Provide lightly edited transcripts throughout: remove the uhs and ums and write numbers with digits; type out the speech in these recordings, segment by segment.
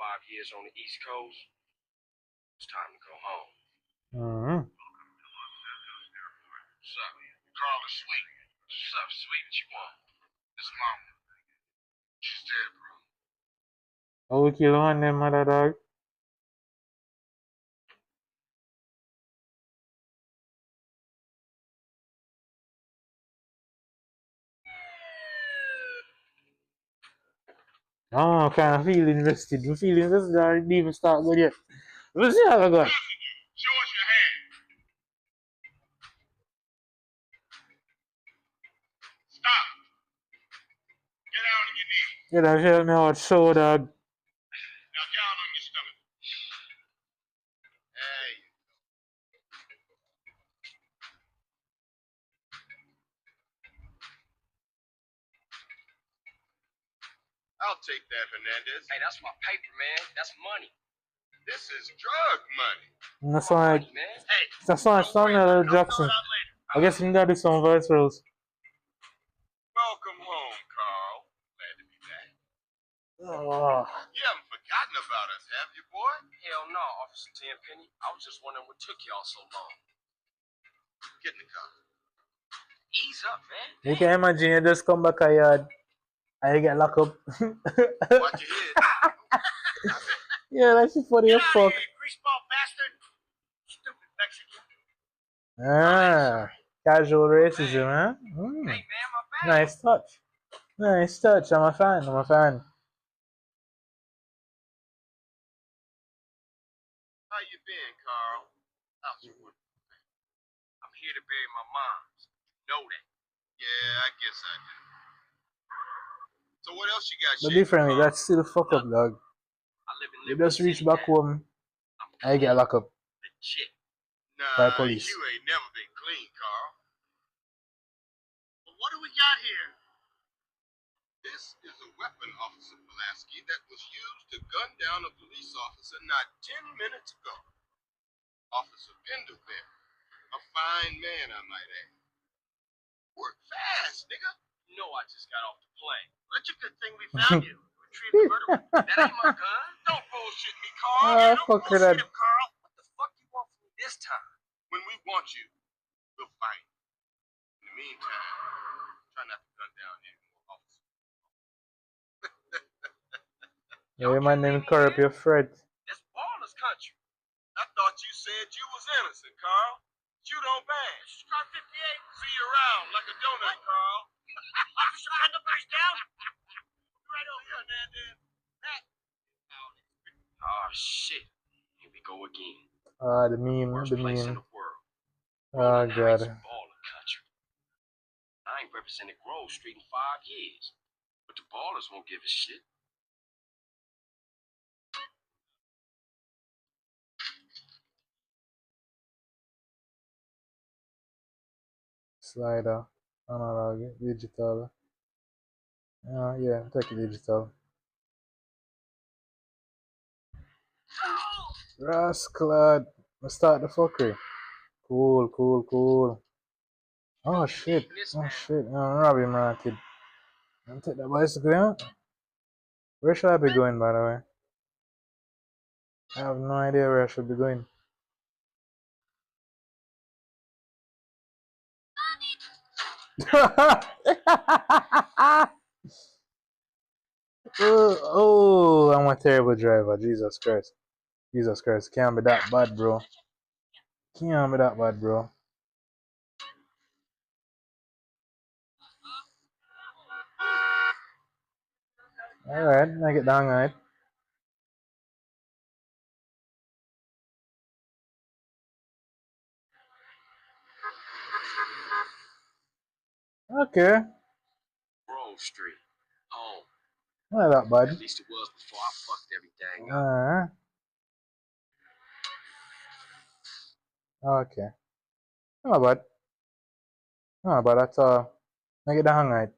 5 years on the East Coast. It's time to go home. Mm-hmm. What's up? Carl is sweet. What's up, sweet? What you want? This mama. She's dead, bro. Oh, we kill one them mother dog. Oh, kind of feel invested. You feel invested, I didn't even start good yet. Let's see how I got. Show us your hand. Stop. Get down on your knees. Get that shit now, show dog. Now down on your stomach. Hey. I'll take that, Hernandez. Hey, that's my paper, man. That's money. This is drug money. That's why, Hey, that's why it's Samuel L. Jackson. I guess you gotta do some voice roles. Welcome home, Carl. Glad to be back. Oh. You haven't forgotten about us, have you, boy? Hell no, Officer Tenpenny. I was just wondering what took y'all so long. Get in the car. Ease up, man. You can imagine you just come back a yard and you get locked up. Watch your head. Yeah, that's just funny as fuck. Greaseball bastard. Stupid Mexican. Ah, casual racism, huh? Mm. Hey, man, my bad. Nice touch. Nice touch. I'm a fan. I'm a fan. How you been, Carl? How's your work? I'm here to bury my mom. You know that. Yeah, I guess I do. So what else you got? But differently, that's still fuck up, dog. You just reach back home and you get locked up by police. You ain't never been clean, Carl. But what do we got here? This is a weapon, Officer Pulaski, that was used to gun down a police officer not 10 minutes ago. Officer Pendlebury. A fine man, I might add. Work fast, nigga. You know I just got off the plane. That's a good thing we found you. Retrieve the murder weapon. That ain't my gun. Don't bullshit me, Carl. Ah, Don't fuck bullshit that. him, Carl. What the fuck you want from me this time? When we want you, we'll fight. In the meantime, try not to gun down any more officers. Yeah, man, name corrupt your Fred. That's Baller's country. I thought you said you was innocent, Carl. You don't bang. Strike 58. See you around like a donut, Carl. Officer Pendlebury's down. Right over here, Hernandez. Oh, shit. Here we go again. Ah, the meme, Worst the place in meme. the world. Oh, God. Baller country. I ain't represented Grove Street in 5 years. But the ballers won't give a shit. Slider. Analog, digital. Yeah, take it digital. Rasclad. Let's start the fuckery. Cool, cool, cool. Oh shit. Oh shit. Rob him, kid. I'll take that bicycle out. Where should I be going, by the way? I have no idea where I should be going. Oh, I'm a terrible driver. Jesus Christ. Jesus Christ. Can't be that bad, bro. Can't be that bad, bro. Alright, I get down right. Okay. Grove Street. Home. Not that bad. At least it was before I fucked everything up. Okay. Not bad. Not bad at all. I get the hang right.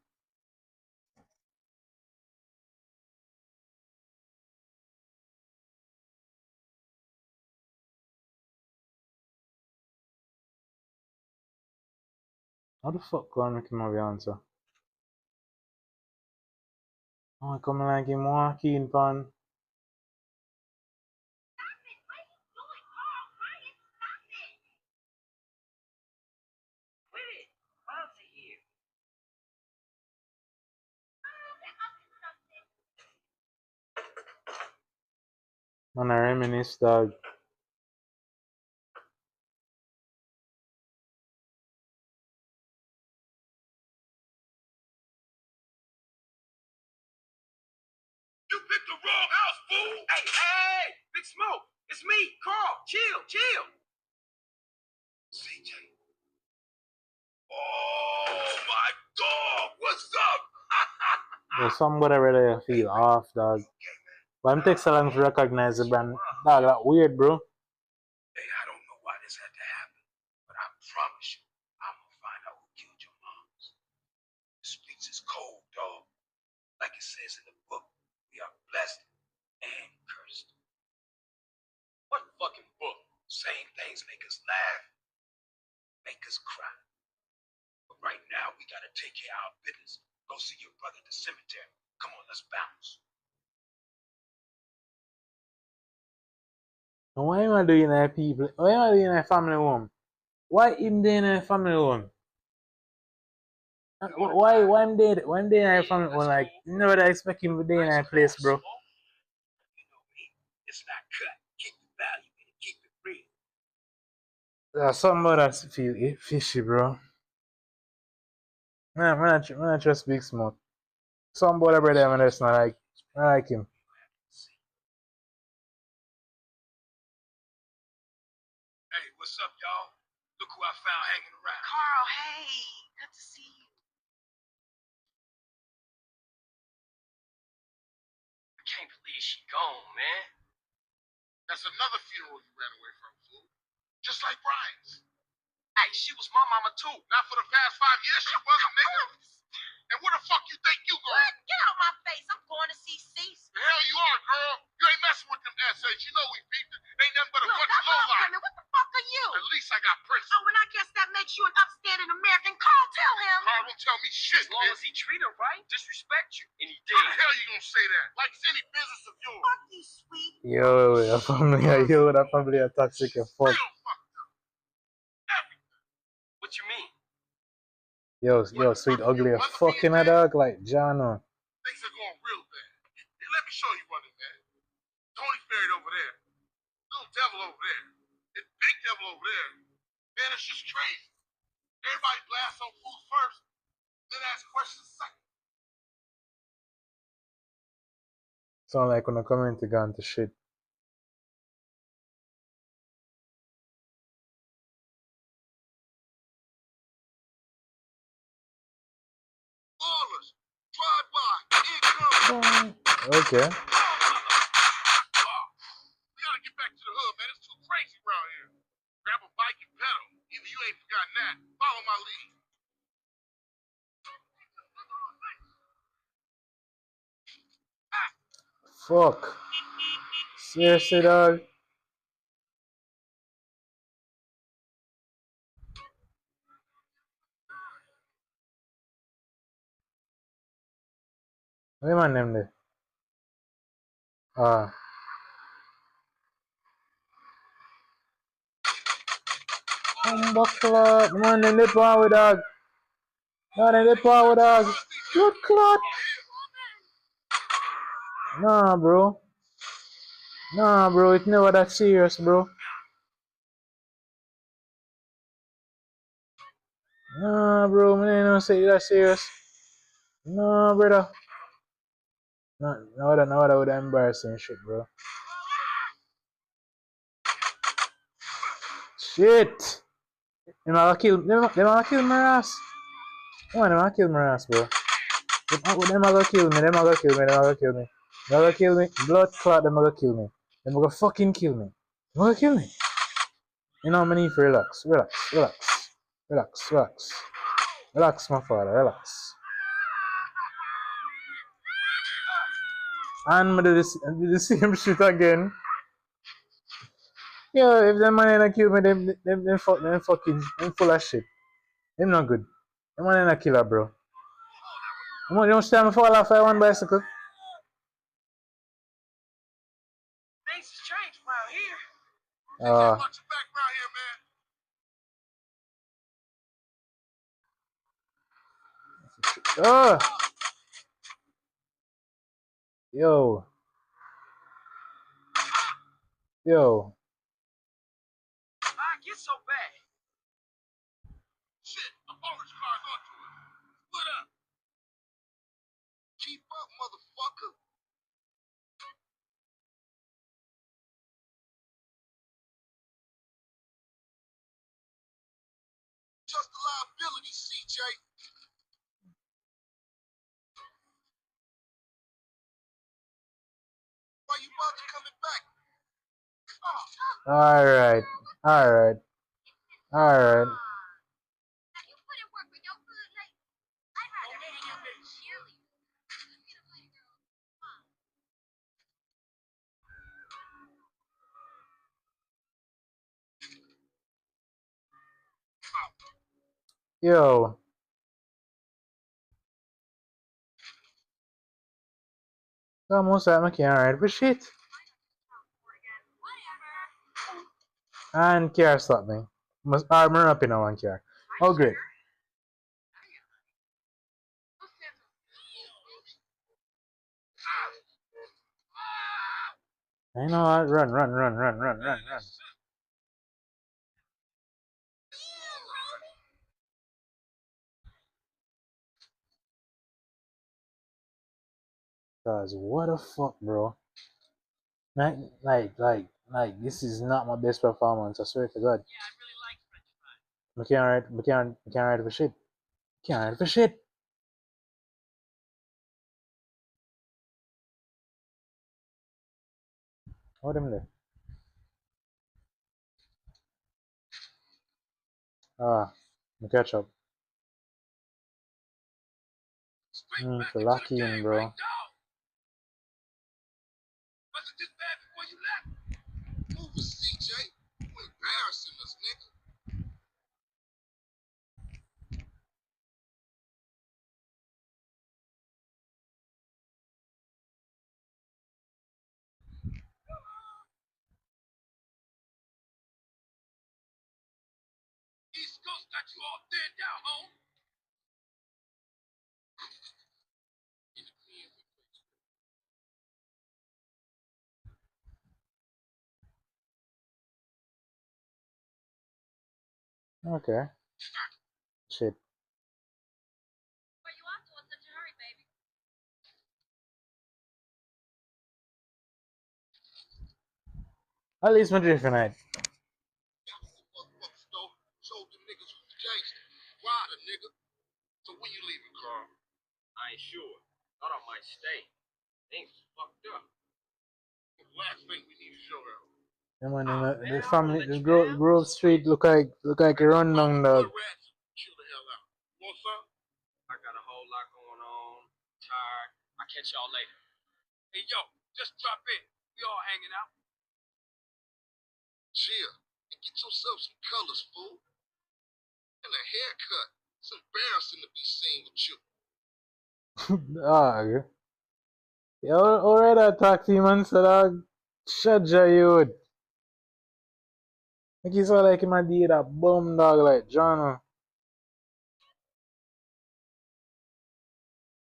How the fuck go and make him have the answer? Oh, come like him walking pan. Man, I reminisce, dog. You picked the wrong house, fool! Hey, Big Smoke! It's me, Carl! Chill! CJ. Oh, my dog! What's up? There's somebody really feel off, dog. But I'm takes so long to recognize the brand. Dog, that weird, bro. Hey, I don't know why this had to happen, but I promise you, I'm gonna find out who killed your moms. The speech is cold, dog. Like it says in the book, we are blessed and cursed. What fucking book? Same things make us laugh, make us cry. But right now, we gotta take care of our business. Go see your brother at the cemetery. Come on, let's bounce. And why am I doing that, people? Why am I doing that family home? Why him doing that family home? Why I'm dead? Why I'm doing that family home? Like, you know what I expect him to do in that place, bro? You know me. It's not cut. Keep the value in it. Keep it real. There's somebody that feel fishy, bro. Man, I trust Big Smoke. Somebody brother, man, that's not like, I like him. Hey, what's up, y'all? Look who I found hanging around. Carl, hey, good to see you. I can't believe she gone, man. That's another funeral you ran away from, fool. Just like Brian's. Hey, she was my mama too. Not for the past 5 years, she wasn't, nigga. And where the fuck you think you going? What? Get out my face. I'm going to see Cece. The hell you are, girl. You ain't messing with them essays. You know we beat it. Ain't nothing but a Look, bunch of I'm low not life. women. What the fuck are you? At least I got principles. Oh, and I guess that makes you an upstanding American. Carl, tell him. Carl, don't tell me shit, As long man. as he treat her right, disrespect you, and he How the did. hell you gonna say that? Like it's any business of yours. Fuck you, sweet. That family are toxic as fuck. Real fucked up. What you mean? Yo, sweet ugly as fucking a dog, like Jano. Things are going real bad. Hey, let me show you one, man. Tony buried over there. Little devil over there. And big devil over there. Man, it's just crazy. Everybody blasts on food first, then ask questions second. Sound like when I come in to go into shit. Ballers, drive by, income. Okay. We gotta get back to the hood, man. It's too crazy around here. Grab a bike and pedal. Either you ain't forgotten that. Follow my lead. Fuck. Seriously, dog. What man name there? Buckler. Man, them the power dog. No, them the power dog. Blood clot. Nah, bro. Nah, bro. It's never that serious, bro. Nah, bro. Man, I don't say that serious. Nah, brother. No, that would embarrassing shit, bro. Shit. Them gonna kill my ass. Come on, them gonna kill my ass, bro. Them gonna kill me. Them gonna kill me. Them gonna kill me. Them gonna kill me. Blood clot. Them gonna kill me. Them gonna fucking kill me. Them gonna kill me. You know, I need to relax. Relax, my father. Relax. And I do the same shit again. Yo, if them man ain't kill me, them fucking, them full of shit. Them not good. Them man ain't a killer, bro. You don't stand me fall off of one bicycle. Things has changed around here. Watch your back around here, man. Yo. Yo. I get so bad. Shit, a orange car's onto it. Split up. Keep up, motherfucker. Just a liability, CJ. Why you bother coming back? Alright. Alright. Alright. Have you put in work with your food lately? I'd rather hang out with cheerleaders. Yo. Almost at my can't ride for shit. And car stop me. Must armor up in one car. Oh great. I know what? Run. Cause what the fuck, bro? This is not my best performance. I swear to God. Yeah, I really like Prt1. We can't ride for shit. Can't ride for shit. What them there? Me catch up. Straight back For into the lucky game, bro. right, dog? Was it this bad before you left? Move it, CJ. You embarrassing us, nigga. East Coast got you all thinned out, home. Okay. Shit. Where you off to in such a hurry, baby? At least my drifting night. Showed them niggas who's gangster. Rider, nigga. So when you leaving, Carl? I ain't sure. Thought I might stay. Things is fucked up. The last thing we need is your help. Yeah, man, the Man, family, let the you down. Grove Street look like a rundown dog. Rats, chill the hell out. Want some? I got a whole lot going on. Tired. I'll catch y'all later. Hey, yo, just drop in. We all hanging out. Chill. And get yourself some colors, fool. And a haircut. It's embarrassing to be seen with you. Dog. Yeah, alright, I talk to you, man, so dog. Shut your youth. Like you saw like him a did a bum dog like John.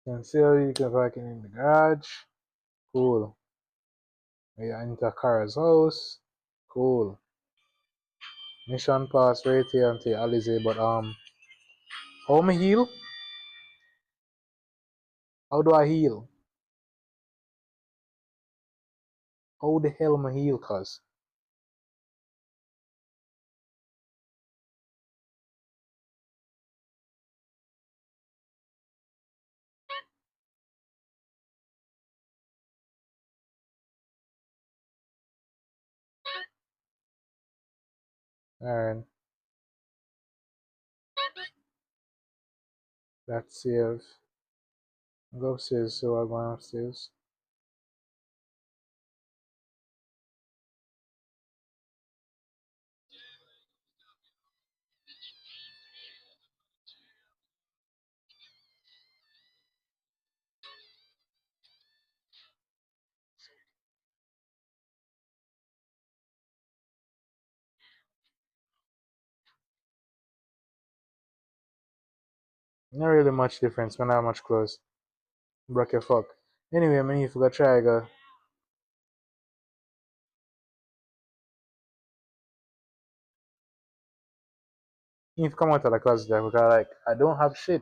You can see how you can parking in the garage. Cool. We are into Kara's house. Cool. Mission pass right here until Alize, but how me heal? How do I heal? How the hell am I heal, cuz? Alright. Let's save. Go upstairs, so I'm going upstairs. Not really much difference, but not much close. Broke your fuck. Anyway, I mean, if you go try, go. You need to come out of the closet there because like I don't have shit.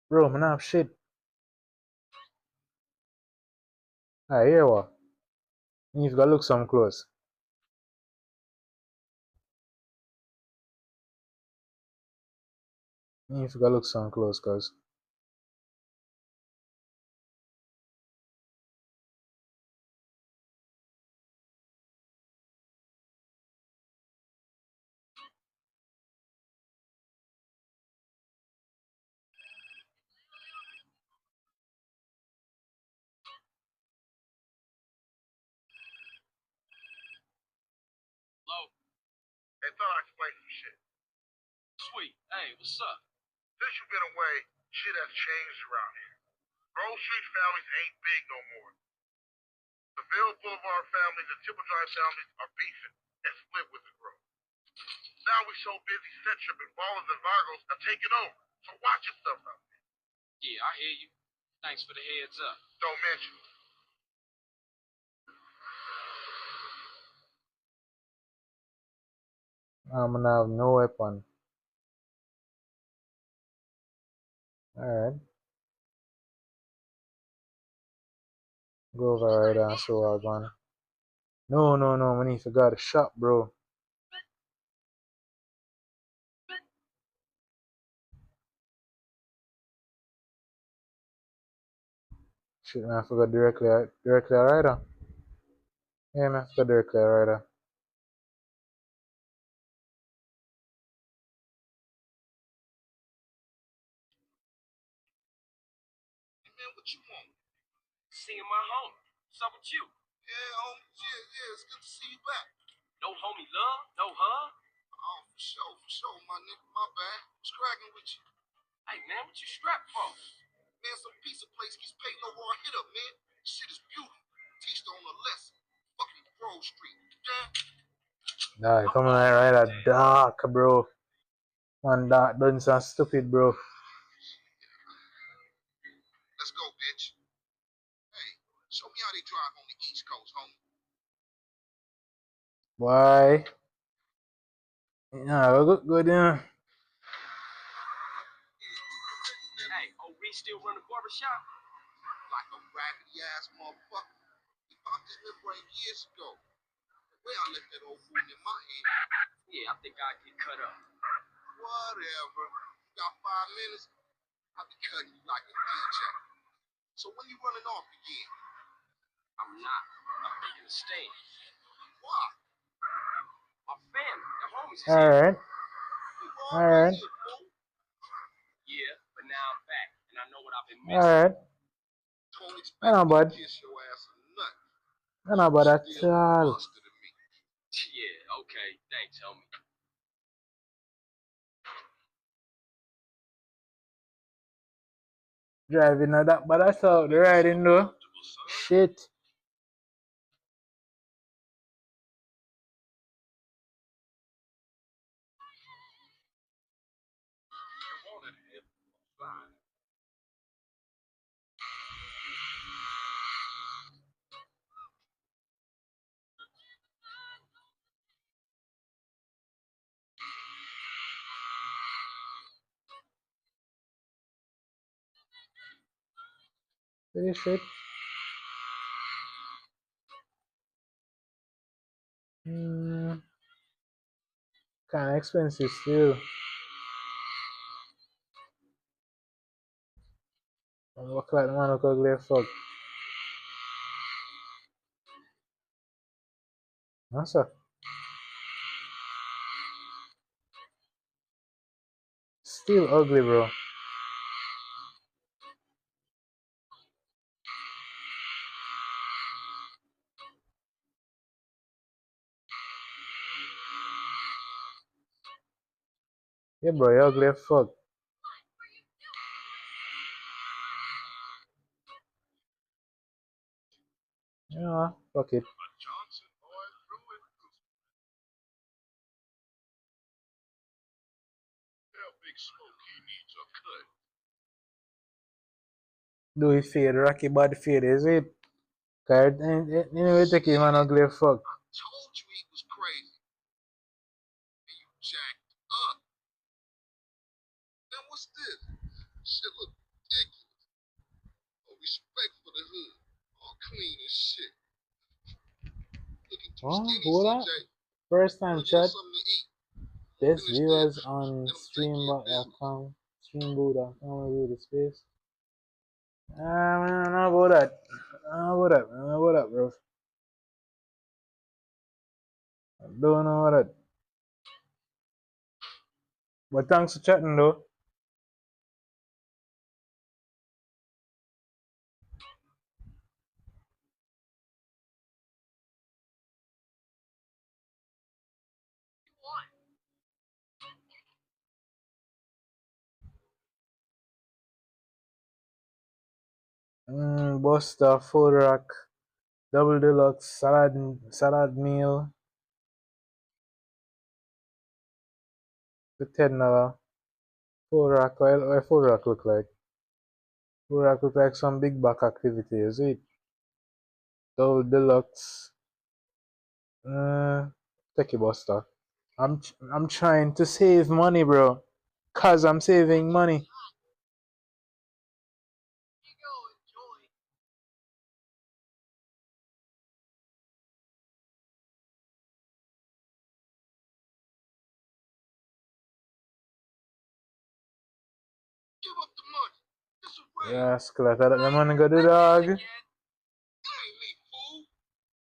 Bro, I don't have shit. I hear what? You need to go look some clothes. You need to go look some clothes cause Low. Hey, thought I'd explain some shit. Sweet. Hey, what's up? Since you've been away, shit has changed around here. Grove Street families ain't big no more. The Ville Boulevard families and Tipple Drive families are beefing and split with the Grove. Now we so busy set tripping, ballers and Vargos have taken over. So watch yourself out there. Yeah, I hear you. Thanks for the heads up. Don't mention it. I'm gonna have no weapon. Alright. Go over right and show our gun. No, no, no, we need to go to the shop, bro. Shit, man, I forgot directly a rider. Yeah, man, I forgot directly a rider. Hey, man, what you want? Seeing my homie. What's up with you? Yeah, homie. Yeah, it's good to see you back. No homie love? No hug? Oh, for sure, my nigga. My bad. What's cracking with you? Hey, man, what you strapped for? Man, some pizza place keeps paying no hard hit up, man. Shit is beautiful. Teach on a lesson. Fucking Grove Street. Yeah. Nah, come on, rider dark, bro. Man, dark done some stupid, bro. Let's go, bitch. Hey, show me how they drive on the East Coast, homie. Why? Yeah, good, yeah. Hey, Reese still run the barbershop? Like a raggedy ass motherfucker. He popped his midbrain years ago. The way I left that old fool in my head. Yeah, I think I'd get cut up. Whatever. You got 5 minutes? I'll be cutting you like a DJ. So when you running off again? I'm not. I'm making a stand. Why? My family, the homies is here. Alright. We were Alright. already here, fool. Yeah, but now I'm back, and I know what I've been missing. Alright. Don't expect I know, me bud. to kiss your ass or nothing. I know about that Still all. busted to me. Yeah, okay. Thanks, homie. Driving not that bad as out the riding though. Shit. Pretty shit. Kinda expensive still. Look like the man look ugly as fuck. What's up? Still ugly, bro. Yeah, bro, you ugly as fuck. Yeah, fuck it. Johnson, boy, through it. Tell Big Smoke he needs a cut. Do it fade, rocky body fade, is it? Cause anyway, take him an ugly as fuck. I told you he was crazy. And you jacked up. Man, what's this? Shit look ridiculous. No respect for the hood. All clean as shit. Looking too Oh, skinny, hold up. CJ. First Wanna time get chat. us something to eat. This Finish this. viewers on Then I'm taking your business. streambot.com, streambo.com review the space. I don't know about that. I don't know about that. I don't know about that, bro. I don't know about that. But thanks for chatting, though. Buster, full rack, double deluxe, salad meal, for $10. Full rack, what full rack look like? Full rack look like some big back activity, is it? Double deluxe, take it, Buster. I'm trying to save money, bro. Cause I'm saving money. Give up the money. This a raid. Yeah, skeleton. The money go do dog. That ain't me, fool.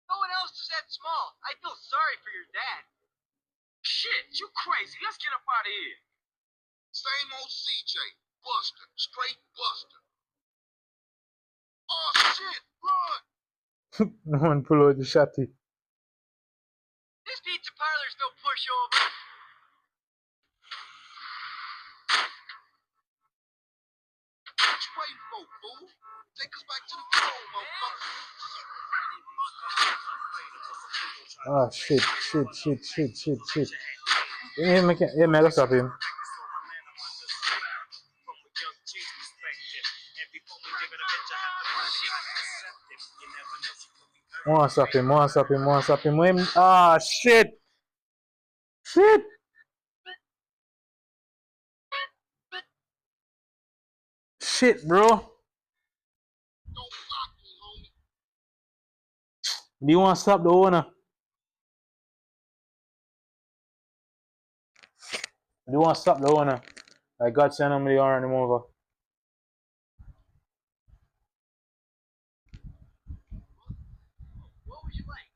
No one else is that small. I feel sorry for your dad. Shit, you crazy. Let's get up out of here. Same old CJ. Buster. Straight Buster. Oh, shit. Run. No one pull out the shotty. This pizza parlor's no pushover. What you waiting for, fool? Take us back to the throne, motherfucker. Oh shit. Yeah, make it, yeah, man, let's stop him. Stop him. Ah, shit. Shit, bro. Don't block me, homie. Do you want to stop the owner? Do you want to stop the owner? I got send him the owner him over. What would you like?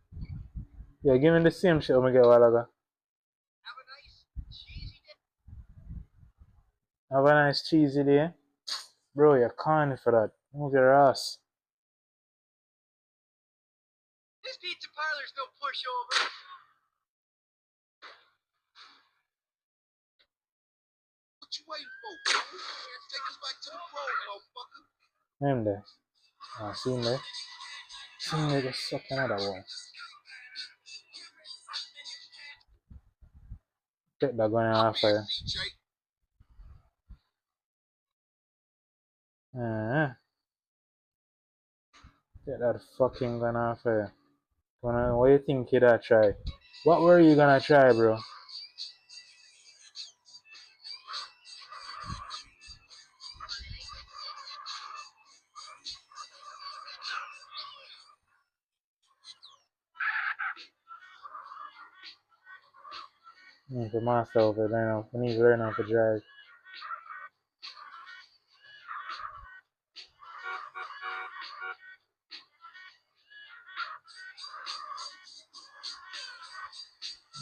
Yeah, give me the same shit I get a while ago. Have a nice cheesy dip. Have a nice cheesy day. Bro, you're kind for that. Move your ass. This pizza parlor's no pushover. What you waiting for, fool? Take us back to the throne, motherfucker. Him there. Ah, see him there. See him there, just suck another one. Take that going off for you. CJ. Get that fucking gun off here. What do you think you'd try? What were you gonna try, bro? For myself, I need to learn how to drive.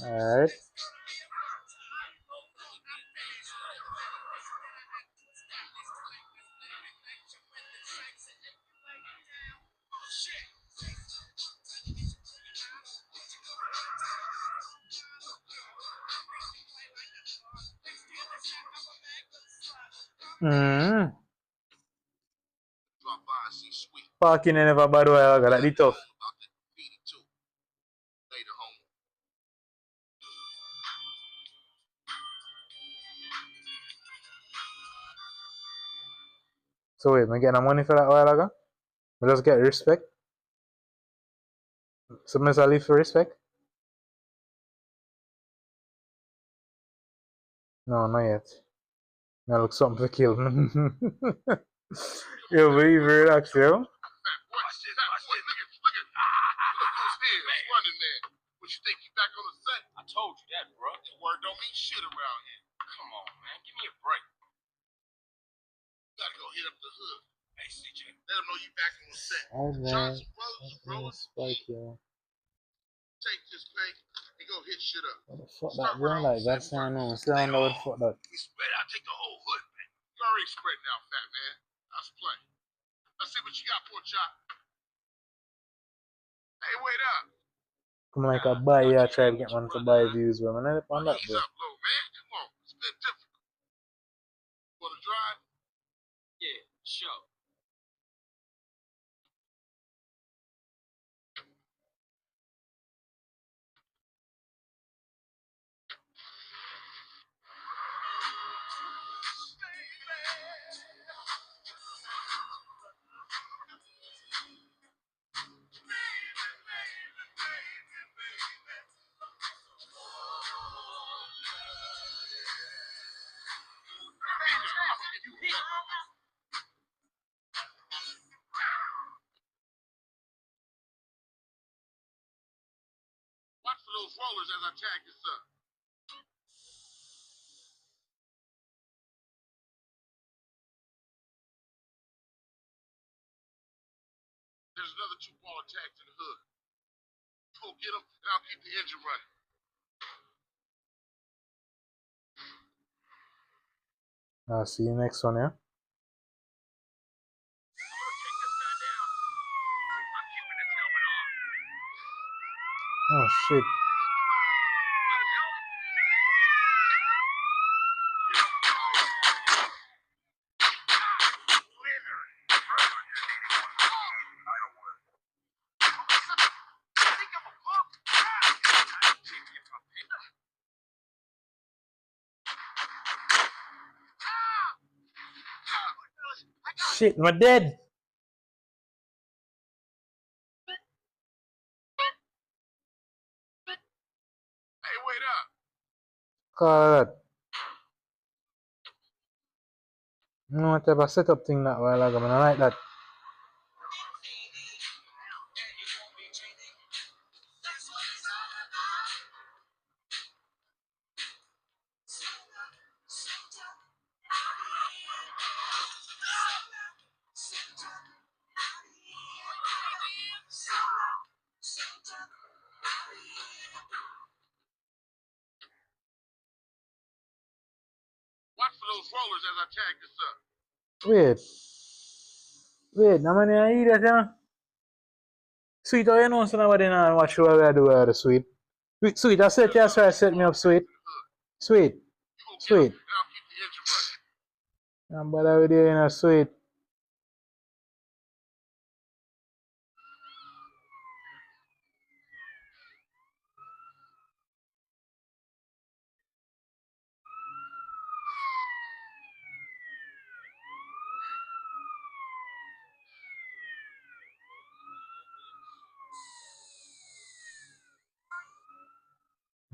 Alright. Drop by and see Sweet. Parking in never bad way, I got that tough. About the Prt1. Later, homie. So wait, am I getting money for that while ago? I just get respect. So must I leave for respect? No, not yet. Now look something to kill. Yo, very relax, yo. Fat boy, look at those heads running there. What you think, you back on the set? I told you that, bro. This word don't mean shit around here. Come on, man. Give me a break. Gotta go hit up the hood. Hey, CJ. Let them know you back on the set. Alright. Johnson Brothers, bro. Spike, yo. Take this thing and go hit shit up. What the fuck that bro? Like, that's not no. Still don't know what the fuck that. We spread out, take the whole hood, man. You already spreading out, fat man. Let's play. Let's see what you got, Prt1. Hey, wait up. Come like a buy, yeah, try to get one to buy views, bro. Man, I dip on that, Ease bro. up, low, man. Come on. It's been difficult. Want to drive? Yeah, sure. Watch for those rollers as I tag this up. There's another 2 baller tags in the hood. You go get them, and I'll keep the engine running. I'll see you next one, yeah? Oh, shit. Shit, I'm dead. Hey, wait up. God. No, what type of setup thing that while ago, man. I like that. Watch for those rollers as I tag this up. Wait. Wait, now man, I eat that, you know? Sweet, how you know somebody now watch what I do with the sweet? Sweet, I said, that's why I set me up, sweet. Sweet. You go get Sweet. them, and I'll keep the engine running. I'm bad with you, you know, sweet.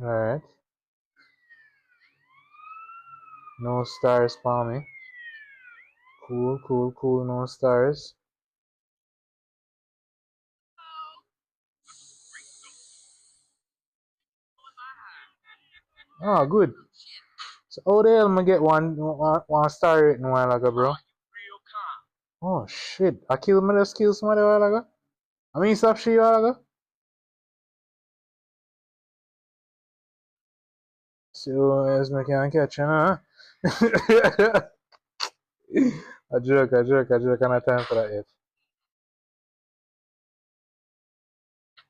Alright. No stars for me. Cool, cool, cool, no stars. Oh, good. So how the hell am I get one star rating a while ago, bro? Real calm. Oh shit. I killed my skill somebody a while ago. I mean stop shit a while ago. So as me can catch you, huh? A joke, a joke, a joke, and I time for that yet.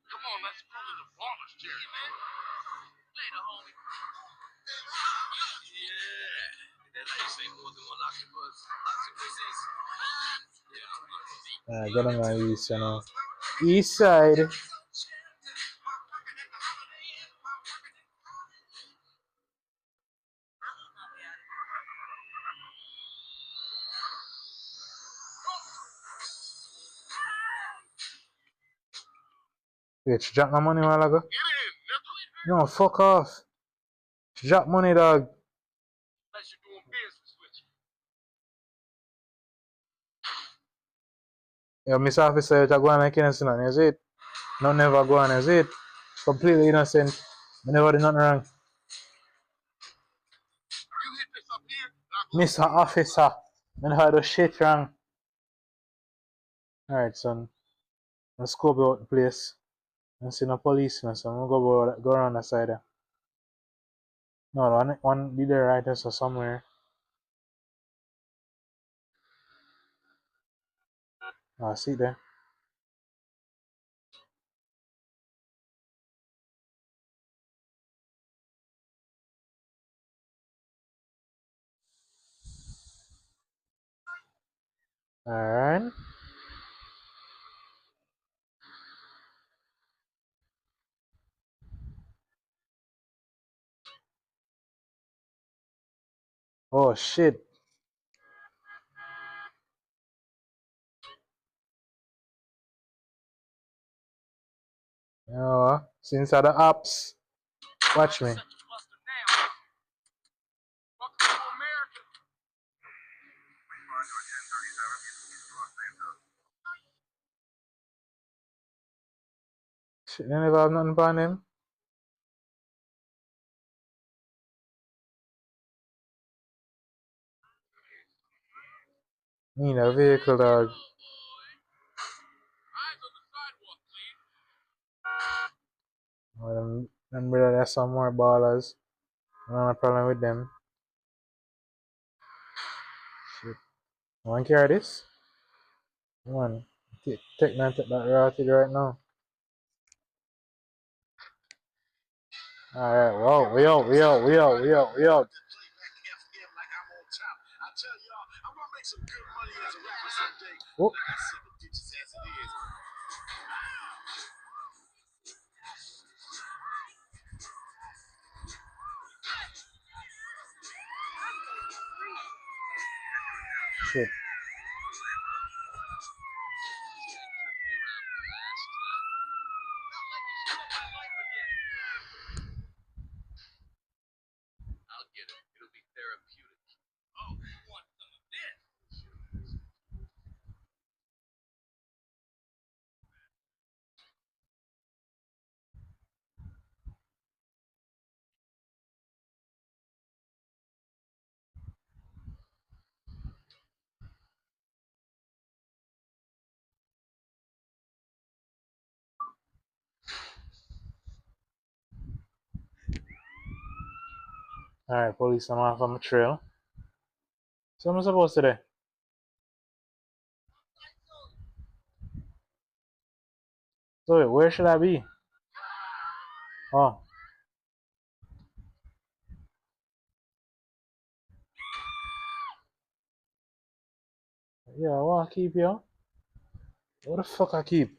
Come on, let's go to the baller's chair, man. Later, homie. Yeah. That's how you say more than one octopus. Octopus is. Yeah. Get on my east, you know. East side. Wait, she dropped my money a while ago? Get in, nigga. No, fuck off. She dropped money, dog. Unless you're doing business with you. Yo, Miss Officer, you go on like innocent, is it? No, never go on, is it? Completely innocent. I never did nothing wrong. You hit this up here, and I go Mr. Officer, I never do shit wrong. Alright, son. Let's go about the place. I see no policeman, so I'm gonna go around the side there. No, one be there right there, so somewhere. Ah, see there. Alright. Oh shit. Oh, since are the apps. Watch me. Such a cluster now. Welcome to America. Shit, they never have nothing on him. Need a vehicle, dog. Eyes on the sidewalk, please. Oh, them brother, there's some more ballers. I don't have a problem with them. Shit. You want to carry this? Come on. Take that route right now. Alright, whoa, we out. like I'm on top. I tell y'all, I'm gonna make some good money as a rapper someday. Oh, I got single digits as it is. shit. I'll get it. It'll be therapeutic. Oh, you want some of this? Alright, police, I'm off on the trail. So I'm supposed to do? So wait, where should I be? Oh. Yeah, I want to keep you. What the fuck I keep?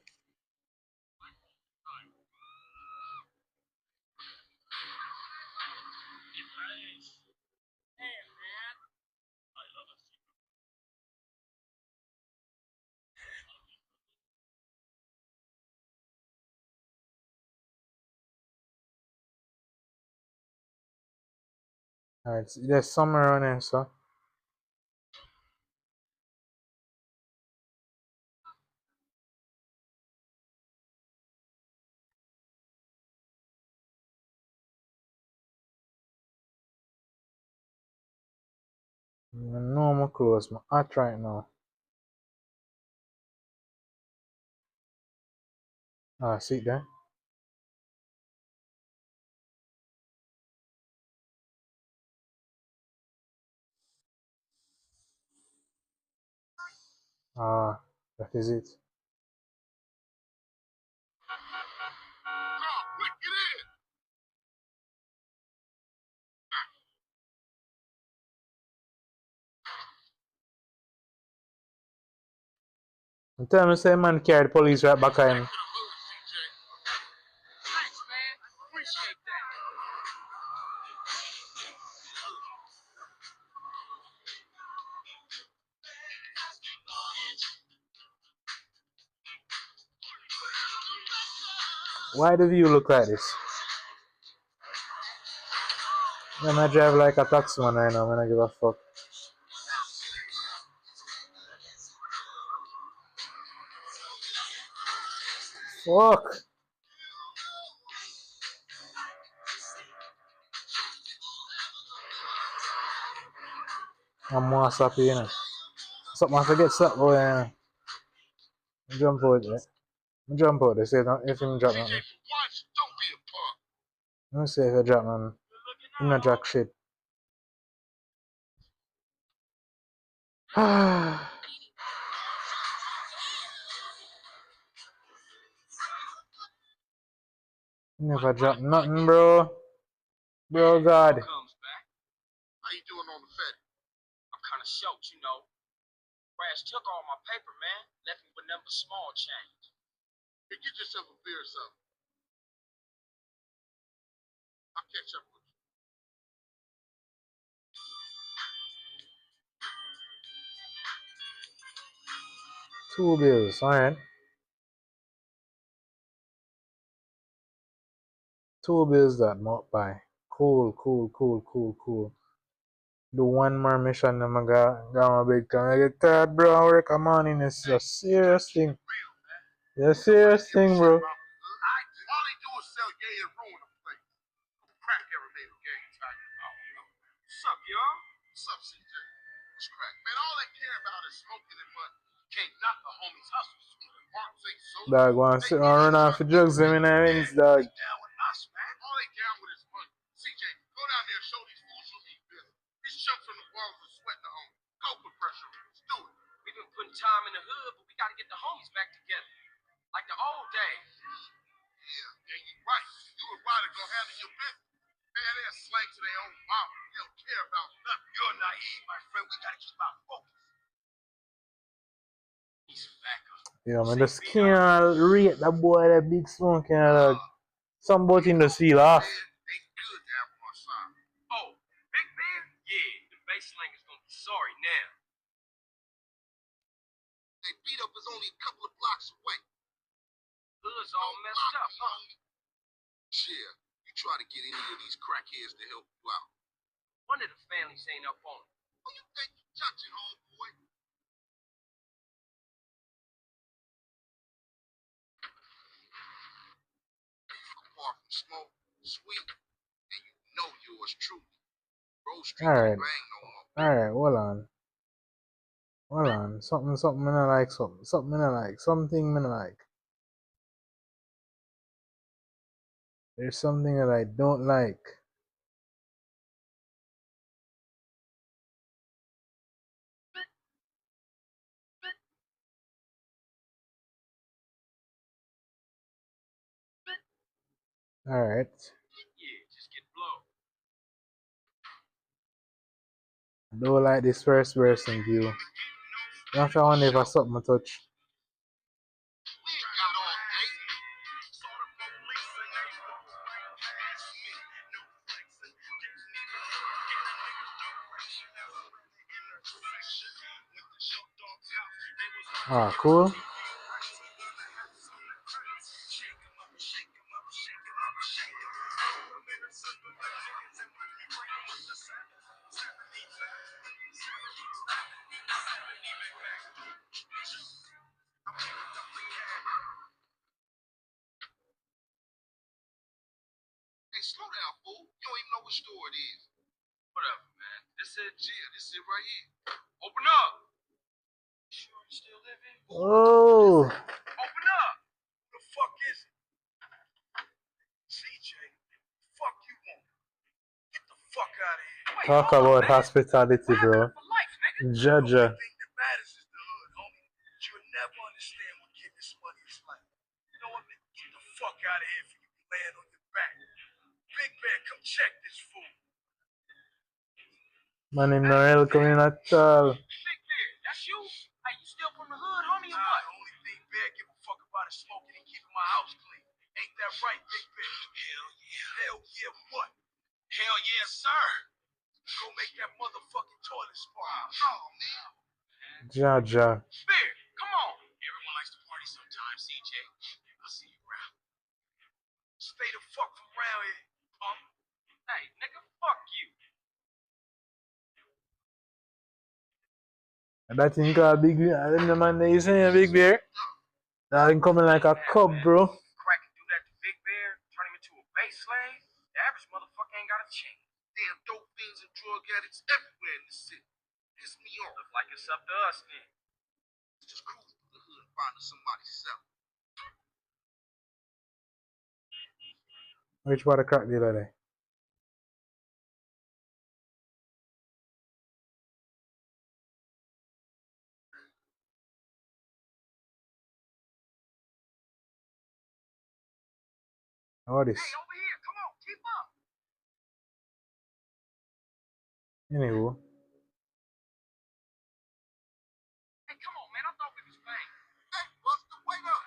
Alright, there's somewhere around here, so. No more clothes, my hot right now. Ah, see there? Ah, that is it. Come on, quick, get in. I'm telling you, say man carried police right back at him. To the hood, CJ. Thanks, man. Appreciate that. Why do you look like this? Man, I drive like a taxi man right now, man, I give a fuck. Fuck. I'm more happy, you know. Something I forget something. Oh, yeah. Jump out there. Jump out there. Say no, if him drop CJ nothing. Prt1, don't be a punk. Let me say if you drop nothing. Him not jack shit. Never drop nothing, bro. Bro, God. Comes back. How you doing on the Fed? I'm kind of shocked, you know. Crash took all my paper, man. Left me with number small change. Hey, get yourself a beer or something. I'll catch up with you. Two bills, alright. Two bills that must buy. Cool, cool, cool, cool, cool. Do one more mission and I got my big time. I get tired, bro. I work a morning. It's a serious thing. It's a serious thing, bro. All they do is sell gay and ruin the place. Crack ever made a gang tiger. What's up, y'all? What's up, CJ? What's crack? Man, all they care about is smoking and money. Can't knock the homies' hustles. Mark say so. Dog, want to sit and run off for drugs, them in our ends, dog. They down with us, man. All they down with is money. CJ, go down there and show these fools you eat business. These chumps from the walls are sweating the homies. Go put pressure on us. Do it. We've been putting time in the hood, but we got to get the homies back together. Like the old days. Yeah, you're right. You and Ryder gonna handle your business. Man, they're slang to their own mama. They don't care about nothing. You're naive, my friend. We gotta keep our focus. He's back up. Yeah, man, just can't rate that boy, that big smoke, dog. Some boat in the sea off. They good to have them on side. Oh, Big Ben? Yeah, the base slingers gonna be sorry now. They beat up is only a couple of blocks away. Hood's all messed up, huh? Yeah, you try to get any of these crackheads to help you out. One of the families ain't up on it. Who you think you touching, homeboy? Apart from smoke, sweet, and you know yours truly. Rose Street Alright. don't bang no more. Alright, hold on. Hold on. Something I like, something I like, something I like. There's something that I don't like. Alright. Yeah, just get blown. I don't like this first person view. You have to wonder if I something I touch. We ain't got all day. Ah, cool. Hey, slow down, fool. You don't even know which store it is. Whatever, man. This is Yeah, this is it right here. Open up. Sure you still living? Oh. Open up. Who the fuck is it? CJ. Fuck you want? Get the fuck out of here. Wait, Talk hold about on, man. hospitality, bro. For life, nigga. Jaja. The thing that matters is the hood, homie. You'll never understand what getting this money is like. You know what, man? Get the fuck out of here before you land on your back. Big man, come check this fool. Man, him no welcome at all. Big Beard, that's you? Hey, you still from the hood, homie, or what? The only thing Bear give a fuck about is smoking and keeping my house clean. Ain't that right, Big Bear? Hell yeah. Hell yeah, what? Hell yeah, sir. Go make that motherfucking toilet spark. Oh, man. Jaja. Beard, come on. Everyone likes to party sometimes, CJ. I'll see you around. Stay the fuck from around here, punk. Hey, nigga, fuck you. And that thing called Big Bear. I don't know, man, they saying Big Bear. I'm coming like a cub, bro. Crack and do that to Big Bear, turn him into a base slave. The average motherfucker ain't got a chance. Damn dope fiends and drug addicts everywhere in the city. Piss me off. Look like it's up to us then. It's just cruising through the hood, finding somebody selling. Which part of crack dealer there? Oh, this. Hey, over here, come on, keep up. Anywho. Hey, come on, man, I thought we was banging. Hey, Buster, wait up.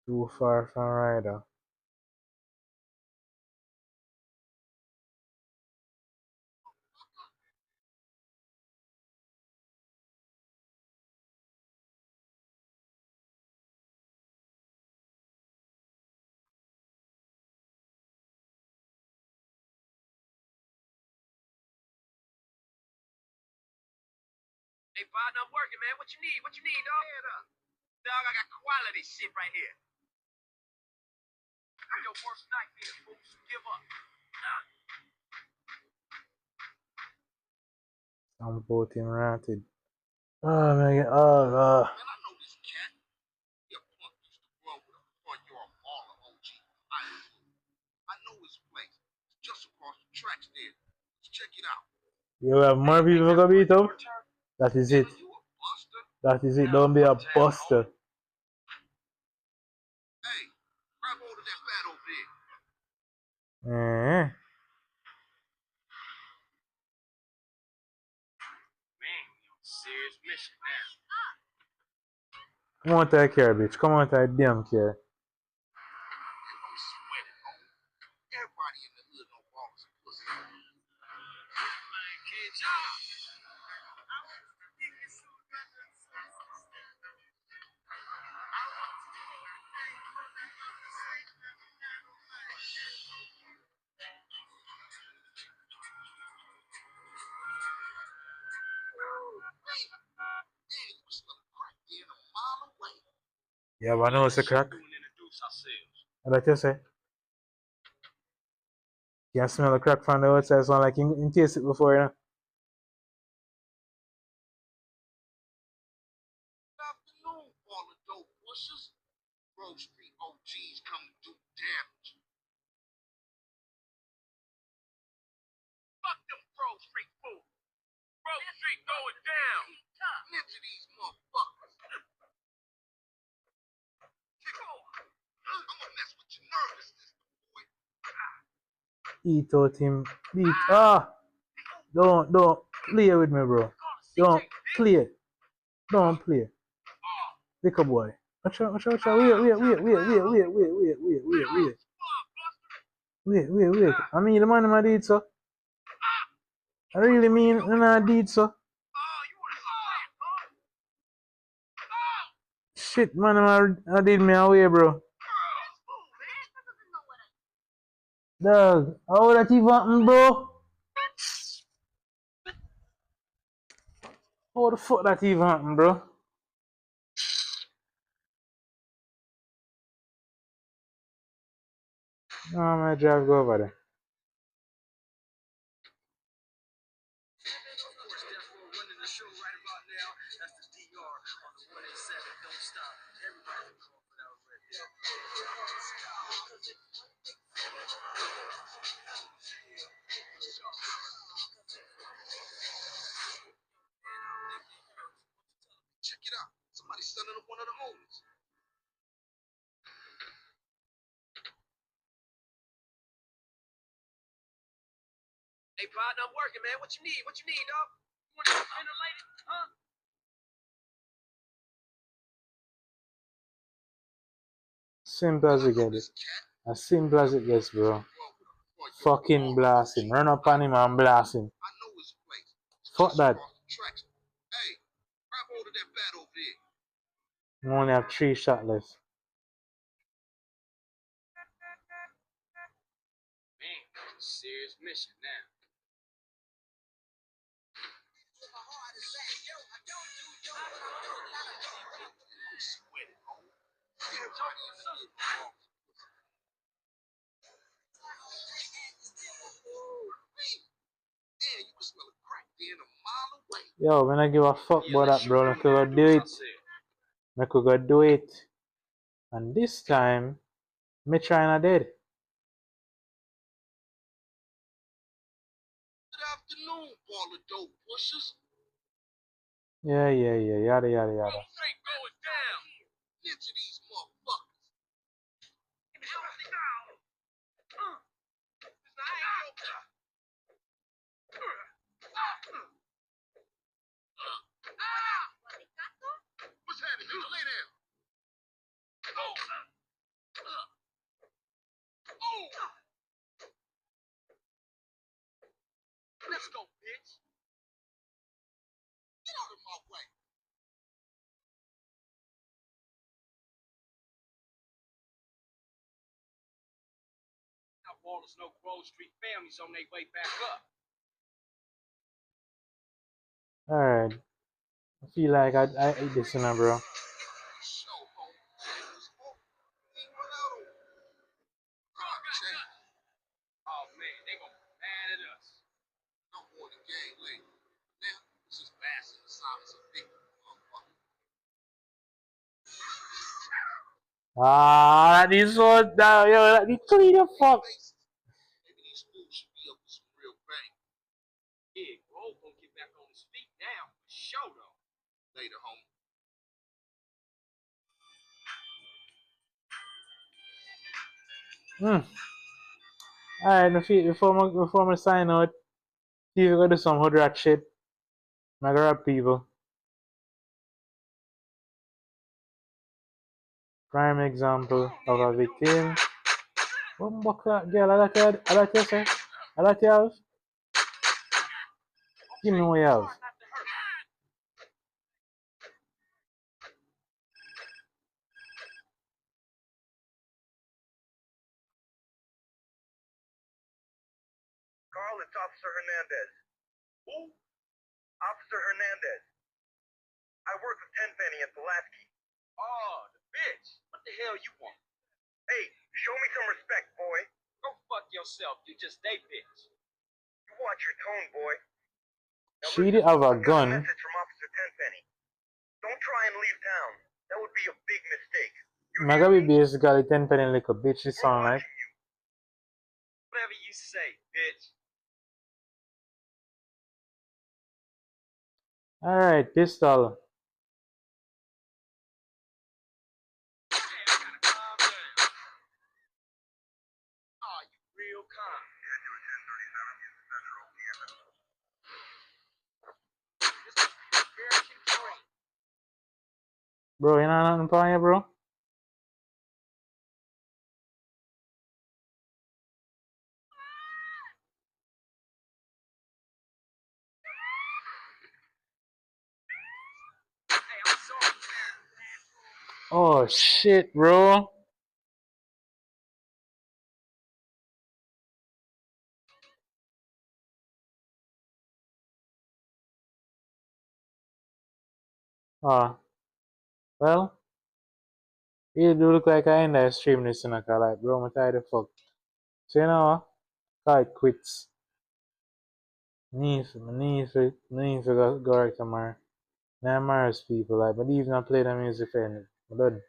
Too far from Ryder. Hey, partner, I'm working, man. What you need? What you need, dog? Dog, I got quality shit right here. I'm your worst nightmare, fool, so give up. I'm both him ranted. Oh man, oh Man, I know this cat. Your punk used to run with a front yard baller OG. I know his place. It's just across the tracks there. Let's check it out. you have more people gonna beat up? That is it. You a buster? That is it. Don't be a buster. Hey, grab hold of that bat over there. Eh. Man, we on a serious mission now. Come on, take care, bitch. Come on, take damn care. I'm sweating, homie. Everybody in the hood know ballers and pussy. Man, kids, y'all. Man, you was smelling crack there a mile away. Yeah, but I know it's a crack. We introduce ourselves. What you say? You can smell the crack from the outside, so like you taste it before, you know. Afternoon, all the dope pushers. Grove Street OGs come to do damage. Fuck them Grove Street fools. Grove Street going down. Ninja these motherfuckers. Kick off. I'ma mess with your nervousness, boy. Eat out him. Beat. Ah! Don't play with me, bro. Don't play. Don't play. Lick a boy. Watch out, watch out, watch out. Wait. I mean, the man I did so. I really mean, I did so. Shit, man, I did me away, bro. Dog, how that even happen, bro? How the fuck that even happen, bro? No, I'm gonna drive go over there. Running the show right about now. That's the DR on the 187. Don't stop. Everybody can call for that already. Check it out. Somebody's selling up one of the homies. Hey, partner, I'm working, man. What you need? What you need, dog? You want to get ventilated? Huh? Simple as it gets. As simple as it gets, bro. Fucking blast him. Run up on him and blast him. I know his place. Fuck that. Hey, grab hold of that bat over there. We only have 3 shots left. serious mission now. Yo, when I give a fuck Yeah, about let's that, bro, shoot I him could go and do introduce it. ourselves. I could go do it. And this time, me trying to dead. Good afternoon, ball of dope pushers. Yeah, yada, yada, yada. Ain't going down. Get to these motherfuckers. What's happening? You lay down. Let's go, bitch. Get out of my way. Outballers know Grove Street families on their way back up. Alright. I feel like I ate this one, bro. Show home. He went out on. Check. Oh man, they gonna be mad at us. I'm on the game later. Now, this is fast in the silence of big motherfucker. Ah, this one down, yo, let me clean the fuck. Maybe these fools should be up to some real bang. Yeah, Grove gonna get back on his feet now. For sure though. Later, homie. Alright, before I sign out, see if we gotta do some hood rat shit. I grab people. Prime example of a victim. What buck that girl? I like you, sir. I like you have. Give me what you have. Carl, it's Officer Hernandez. Who? Officer Hernandez. I work with Tenpenny at Pulaski. Oh, the bitch. What the hell you want? Hey, show me some respect, boy. Go fuck yourself. You just a bitch. You watch your tone, boy. Now She listen, did have a I've got gun. a message from Officer Tenpenny. Don't try and leave town. That would be a big mistake. You I'm gonna be basically 10 penny like a bitch, this We're sound like. watching you. Whatever you say, bitch. Alright, pistol. Calm down. Oh, you real calm. Bro, you know nothing for you, bro? Hey, I'm sorry. Oh shit, bro. Ah, well, you do look like I end up stream this in a car, like, bro, I'm tired of fuck. So, you know what? Call it quits. Need for go right tomorrow. Now, embarrass people, like, but even I play the music for anything. I'm done.